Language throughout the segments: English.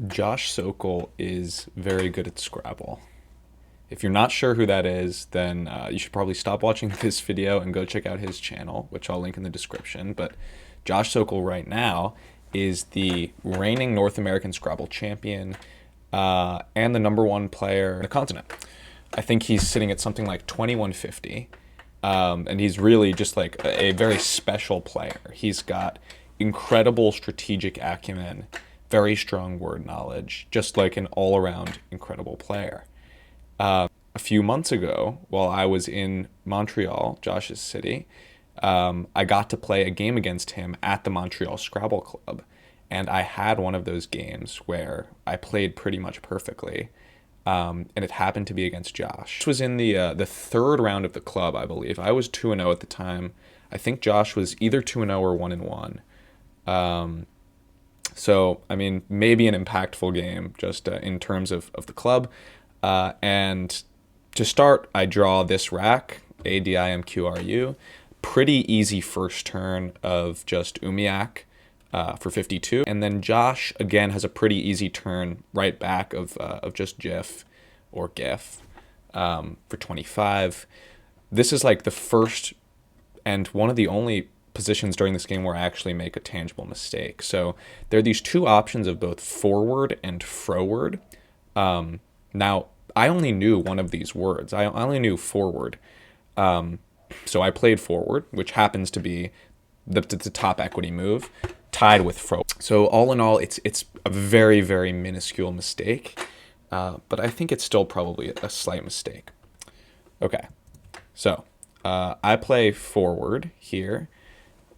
Josh Sokol is very good at Scrabble. If you're not sure who that is, then you should probably stop watching this video and go check out his channel, which I'll link in the description. But Josh Sokol right now is the reigning North American Scrabble champion and the number one player in the continent. I think he's sitting at something like 2150. And he's really just like a very special player. He's got incredible strategic acumen, very strong word knowledge, just like an all around incredible player. A few months ago, while I was in Montreal, Josh's city, I got to play a game against him at the Montreal Scrabble Club. And I had one of those games where I played pretty much perfectly. And it happened to be against Josh. This was in the third round of the club, I believe. I was 2-0 at the time. I think Josh was either 2-0 or 1-1. So, I mean, maybe an impactful game just in terms of the club. And to start, I draw this rack, ADIMQRU. Pretty easy first turn of just Umiak for 52. And then Josh, again, has a pretty easy turn right back of just GIF or GIF for 25. This is like the first and one of the only positions during this game where I actually make a tangible mistake. So there are these two options of both forward and froward. Now, I only knew one of these words. I only knew forward. So I played forward, which happens to be the top equity move, tied with fro. So all in all, it's a very, very minuscule mistake. But I think it's still probably a slight mistake. Okay, so I play forward here.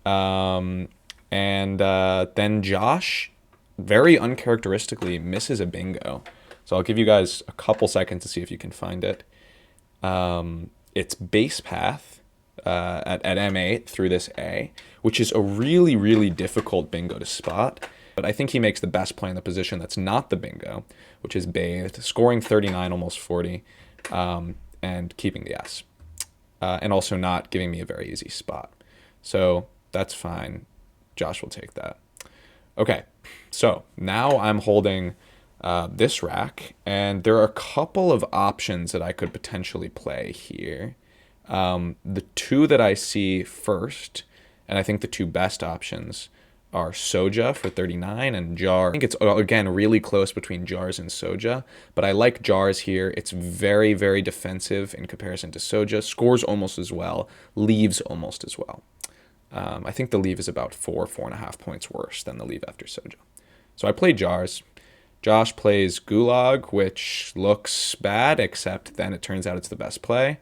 And then Josh, very uncharacteristically, misses a bingo. So I'll give you guys a couple seconds to see if you can find it. It's base path at M8 through this A, which is a really, really difficult bingo to spot. But I think he makes the best play in the position that's not the bingo, which is bathed, scoring 39, almost 40, and keeping the S. And also not giving me a very easy spot. So that's fine. Josh will take that. Okay, so now I'm holding this rack, and there are a couple of options that I could potentially play here. The two that I see first, and I think the two best options, are Soja for 39 and Jar. I think it's, again, really close between Jars and Soja, but I like Jars here. It's very, very defensive in comparison to Soja. Scores almost as well, leaves almost as well. I think the leave is about 4.5 points worse than the leave after Soja. So I play Jars. Josh plays Gulag, which looks bad, except then it turns out it's the best play.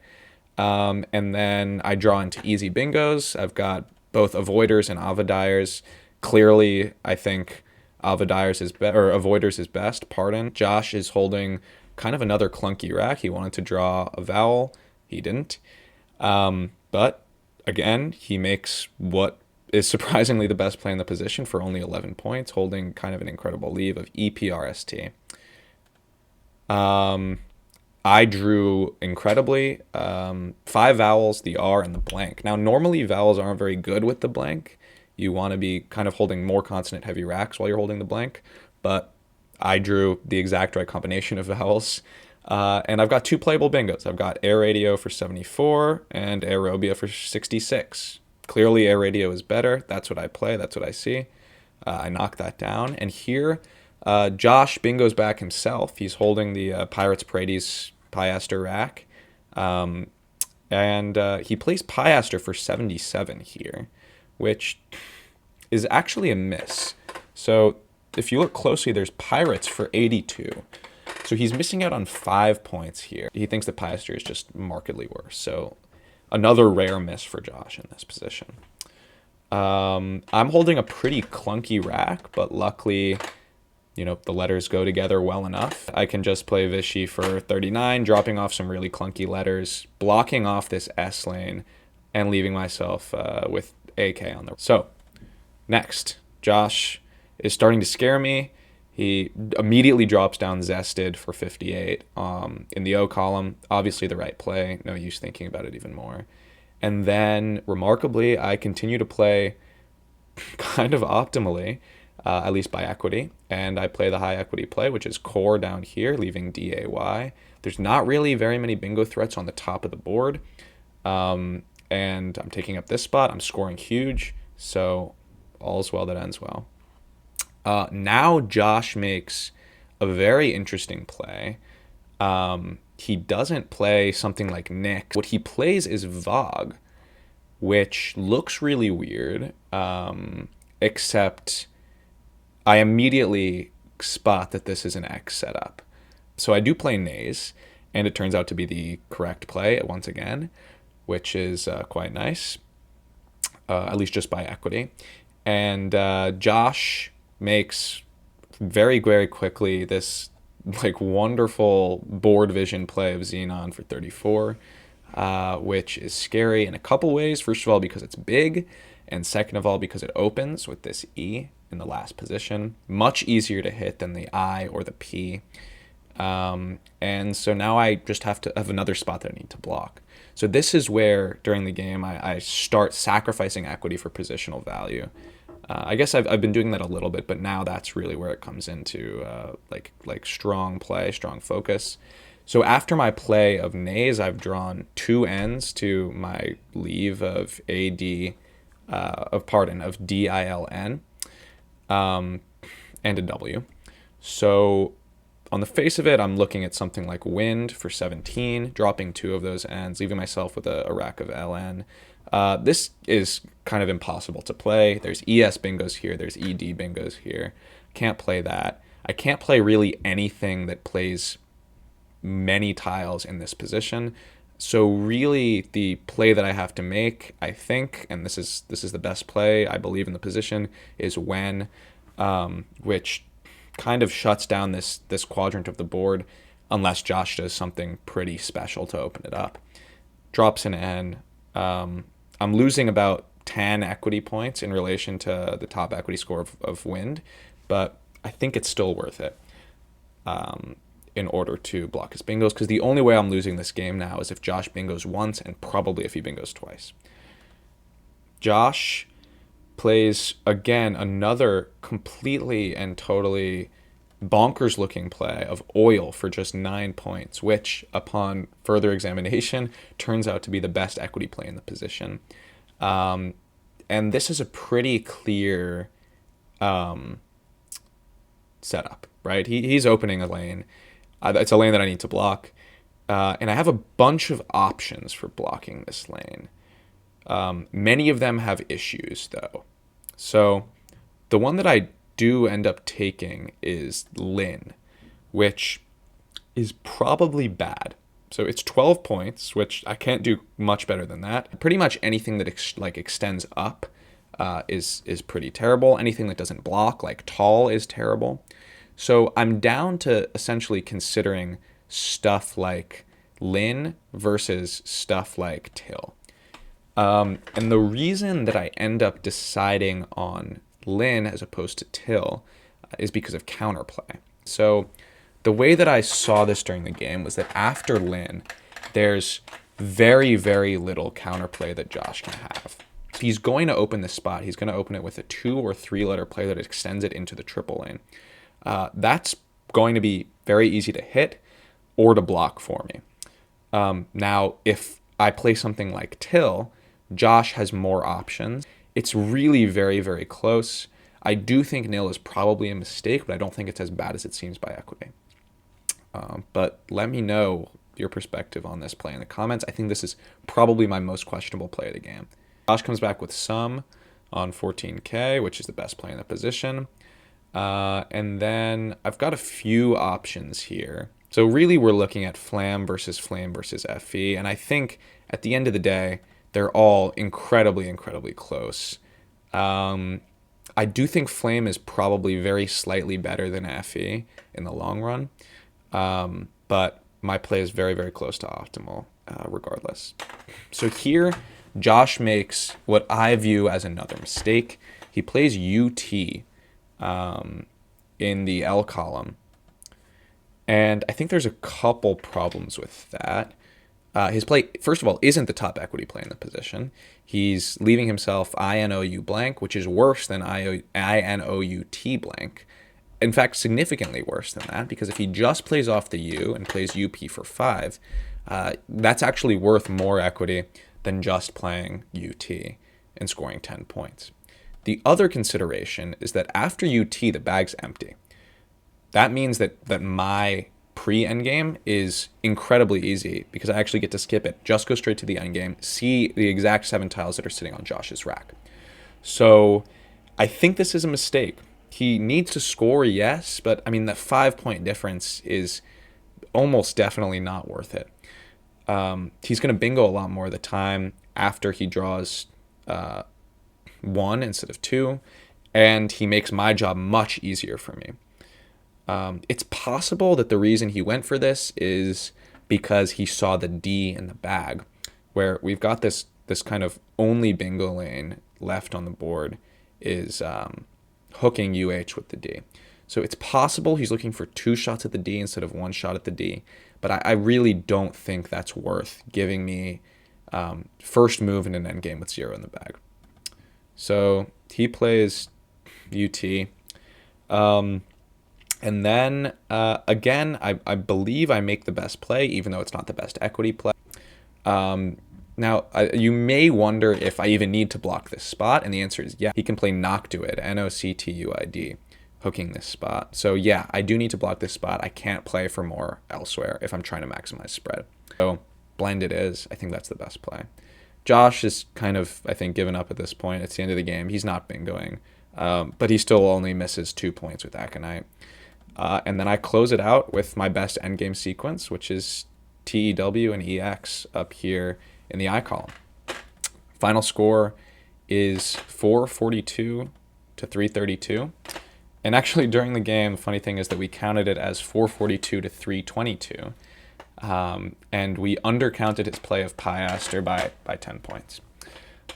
And then I draw into easy bingos. I've got both Avoiders and Avadiers. Clearly, I think Avadiers is or Avoiders is best. Pardon. Josh is holding kind of another clunky rack. He wanted to draw a vowel. He didn't. But again, he makes what is surprisingly the best play in the position for only 11 points, holding kind of an incredible leave of EPRST. I drew incredibly 5 vowels, the R, and the blank. Now, normally vowels aren't very good with the blank. You want to be kind of holding more consonant-heavy racks while you're holding the blank, but I drew the exact right combination of vowels. And I've got 2 playable bingos. I've got Air Radio for 74 and Aerobia for 66. Clearly, Air Radio is better. That's what I play. That's what I see. I knock that down. And here, Josh bingoes back himself. He's holding the Pirates Paredes Piaster rack. And he plays Piaster for 77 here, which is actually a miss. So if you look closely, there's Pirates for 82. So he's missing out on 5 points here. He thinks that Piaster is just markedly worse. So another rare miss for Josh in this position. I'm holding a pretty clunky rack, but luckily, you know, the letters go together well enough. I can just play Vichy for 39, dropping off some really clunky letters, blocking off this S lane, and leaving myself with AK on the... So, next, Josh is starting to scare me. He immediately drops down Zested for 58 in the O column. Obviously the right play. No use thinking about it even more. And then, remarkably, I continue to play kind of optimally. at least by equity. And I play the high equity play, which is core down here, leaving DAY. There's not really very many bingo threats on the top of the board. And I'm taking up this spot. I'm scoring huge. So all's well that ends well. Now Josh makes a very interesting play. He doesn't play something like Nick. What he plays is Vogue, which looks really weird, except I immediately spot that this is an X setup. So I do play Nays, and it turns out to be the correct play once again, which is quite nice, at least just by equity. And Josh makes very, very quickly this like wonderful board vision play of Xenon for 34, which is scary in a couple ways. First of all, because it's big, and second of all, because it opens with this E in the last position. Much easier to hit than the I or the P. And so now I just have to have another spot that I need to block. So this is where, during the game, I start sacrificing equity for positional value. I guess I've been doing that a little bit, but now that's really where it comes into like strong play, strong focus. So after my play of Nays, I've drawn two ends to my leave of of DILN, and a W. So on the face of it, I'm looking at something like Wind for 17, dropping two of those ends, leaving myself with a rack of LN. This is kind of impossible to play. There's ES bingos here. There's ED bingos here. Can't play that. I can't play really anything that plays many tiles in this position. So really the play that I have to make, I think, and this is the best play, I believe, in the position, is When, which kind of shuts down this quadrant of the board unless Josh does something pretty special to open it up. Drops an N. I'm losing about 10 equity points in relation to the top equity score of Wind, but I think it's still worth it in order to block his bingos, because the only way I'm losing this game now is if Josh bingos once and probably if he bingos twice. Josh plays, again, another completely and totally bonkers looking play of Oil for just 9 points, which upon further examination turns out to be the best equity play in the position. And this is a pretty clear setup, right? He's opening a lane. It's a lane that I need to block. And I have a bunch of options for blocking this lane. Many of them have issues, though. So the one that I do end up taking is Lin, which is probably bad. So it's 12 points, which I can't do much better than that. Pretty much anything that extends up is pretty terrible. Anything that doesn't block, like tall, is terrible. So I'm down to essentially considering stuff like Lin versus stuff like Till. And the reason that I end up deciding on Lin as opposed to Till is because of counterplay. So the way that I saw this during the game was that after Lin, there's very, very little counterplay that Josh can have. If he's going to open this spot, he's going to open it with a 2 or 3 letter play that extends it into the triple lane. That's going to be very easy to hit or to block for me. Now, if I play something like Till, Josh has more options. It's really very, very close. I do think nil is probably a mistake, but I don't think it's as bad as it seems by equity. But let me know your perspective on this play in the comments. I think this is probably my most questionable play of the game. Josh comes back with Sum on 14K, which is the best play in the position. And then I've got a few options here. So really we're looking at Flame versus FE. And I think at the end of the day, they're all incredibly, incredibly close. I do think Flame is probably very slightly better than FE in the long run. But my play is very, very close to optimal regardless. So here, Josh makes what I view as another mistake. He plays UT in the L column. And I think there's a couple problems with that. His play, first of all, isn't the top equity play in the position. He's leaving himself INOU blank, which is worse than INOUT blank. In fact, significantly worse than that, because if he just plays off the U and plays UP for 5, that's actually worth more equity than just playing UT and scoring 10 points. The other consideration is that after UT, the bag's empty. That means that my pre-endgame is incredibly easy because I actually get to skip it, just go straight to the endgame, see the exact 7 tiles that are sitting on Josh's rack. So I think this is a mistake. He needs to score, yes, but I mean, that 5-point difference is almost definitely not worth it. He's going to bingo a lot more of the time after he draws 1 instead of 2, and he makes my job much easier for me. It's possible that the reason he went for this is because he saw the D in the bag, where we've got this kind of only bingo lane left on the board is hooking UH with the D. So it's possible he's looking for 2 shots at the D instead of 1 shot at the D, but I really don't think that's worth giving me first move in an endgame with 0 in the bag. So he plays UT. And then, again, I believe I make the best play, even though it's not the best equity play. Now, you may wonder if I even need to block this spot, and the answer is yeah. He can play Noctuid, Noctuid, hooking this spot. So yeah, I do need to block this spot. I can't play for more elsewhere if I'm trying to maximize spread. So blend it is. I think that's the best play. Josh is kind of, I think, given up at this point. It's the end of the game. He's not bingoing, but he still only misses 2 points with Aconite. And then I close it out with my best endgame sequence, which is TEW and EX up here in the I column. Final score is 442 to 332. And actually, during the game, the funny thing is that we counted it as 442 to 322. And we undercounted his play of Piaster by 10 points.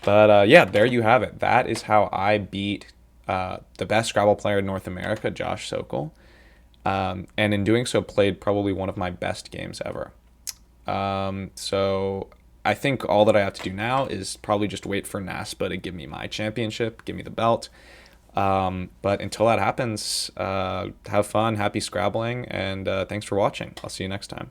But yeah, there you have it. That is how I beat the best Scrabble player in North America, Josh Sokol. And in doing so, played probably one of my best games ever. So I think all that I have to do now is probably just wait for NASPA to give me my championship, give me the belt. But until that happens, have fun, happy Scrabbling, and thanks for watching. I'll see you next time.